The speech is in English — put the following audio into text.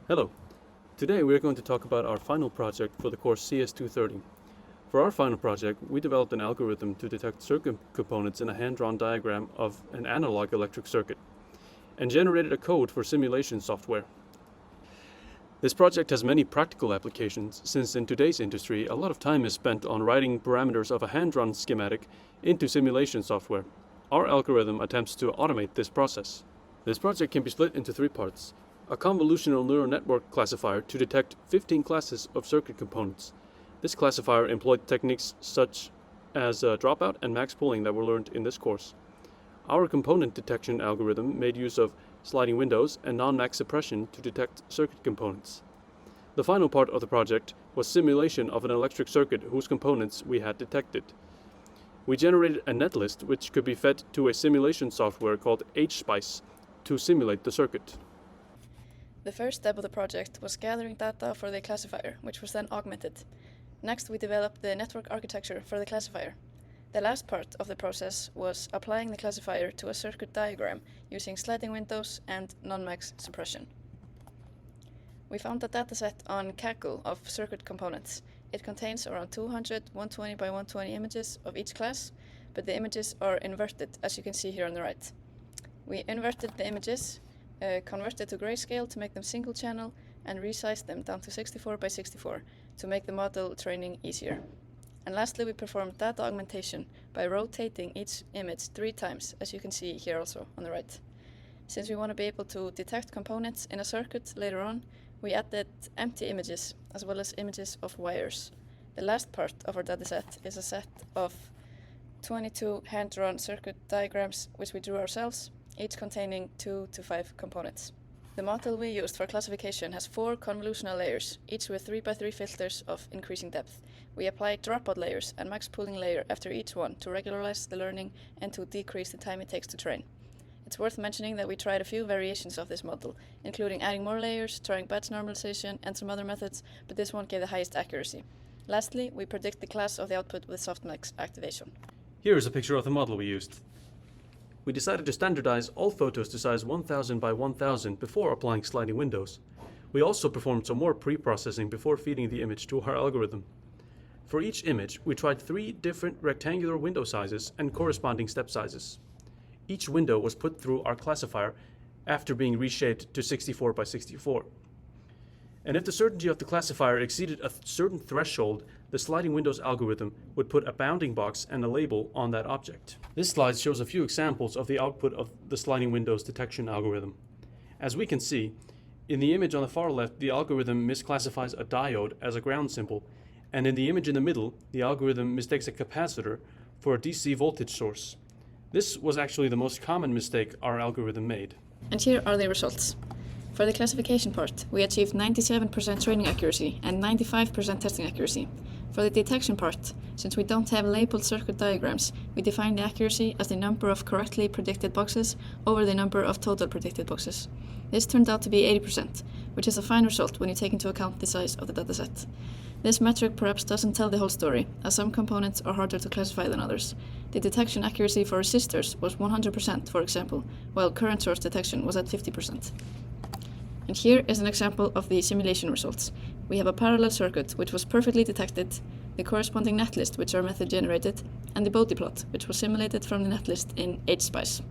Hello. Today we are going to talk about our final project for the course CS230. For our final project, we developed an algorithm to detect circuit components in a hand-drawn diagram of an analog electric circuit, and generated a code for simulation software. This project has many practical applications, since in today's industry a lot of time is spent on writing parameters of a hand-drawn schematic into simulation software. Our algorithm attempts to automate this process. This project can be split into three parts. A convolutional neural network classifier to detect 15 classes of circuit components. This classifier employed techniques such as dropout and max pooling that were learned in this course. Our component detection algorithm made use of sliding windows and non-max suppression to detect circuit components. The final part of the project was simulation of an electric circuit whose components we had detected. We generated a netlist which could be fed to a simulation software called HSpice to simulate the circuit. The first step of the project was gathering data for the classifier, which was then augmented. Next, we developed the network architecture for the classifier. The last part of the process was applying the classifier to a circuit diagram using sliding windows and non-max suppression. We found a dataset on Kaggle of circuit components. It contains around 200 120 by 120 images of each class, but the images are inverted, as you can see here on the right. We inverted the images, converted to grayscale to make them single channel, and resized them down to 64 by 64 to make the model training easier. And lastly, we performed data augmentation by rotating each image 3 times, as you can see here also on the right. Since we want to be able to detect components in a circuit later on, we added empty images as well as images of wires. The last part of our dataset is a set of 22 hand-drawn circuit diagrams which we drew ourselves, each containing 2 to 5 components. The model we used for classification has 4 convolutional layers, each with 3 by 3 filters of increasing depth. We applied dropout layers and max pooling layer after each one to regularize the learning and to decrease the time it takes to train. It's worth mentioning that we tried a few variations of this model, including adding more layers, trying batch normalization and some other methods, but this one gave the highest accuracy. Lastly, we predict the class of the output with softmax activation. Here is a picture of the model we used. We decided to standardize all photos to size 1000 by 1000 before applying sliding windows. We also performed some more pre-processing before feeding the image to our algorithm. For each image, we tried 3 different rectangular window sizes and corresponding step sizes. Each window was put through our classifier after being reshaped to 64 by 64. And if the certainty of the classifier exceeded a certain threshold, the sliding windows algorithm would put a bounding box and a label on that object. This slide shows a few examples of the output of the sliding windows detection algorithm. As we can see, in the image on the far left, the algorithm misclassifies a diode as a ground symbol, and in the image in the middle, the algorithm mistakes a capacitor for a DC voltage source. This was actually the most common mistake our algorithm made. And here are the results. For the classification part, we achieved 97% training accuracy and 95% testing accuracy. For the detection part, since we don't have labeled circuit diagrams, we define the accuracy as the number of correctly predicted boxes over the number of total predicted boxes. This turned out to be 80%, which is a fine result when you take into account the size of the dataset. This metric perhaps doesn't tell the whole story, as some components are harder to classify than others. The detection accuracy for resistors was 100%, for example, while current source detection was at 50%. And here is an example of the simulation results. We have a parallel circuit which was perfectly detected, the corresponding netlist which our method generated, and the Bode plot which was simulated from the netlist in HSpice.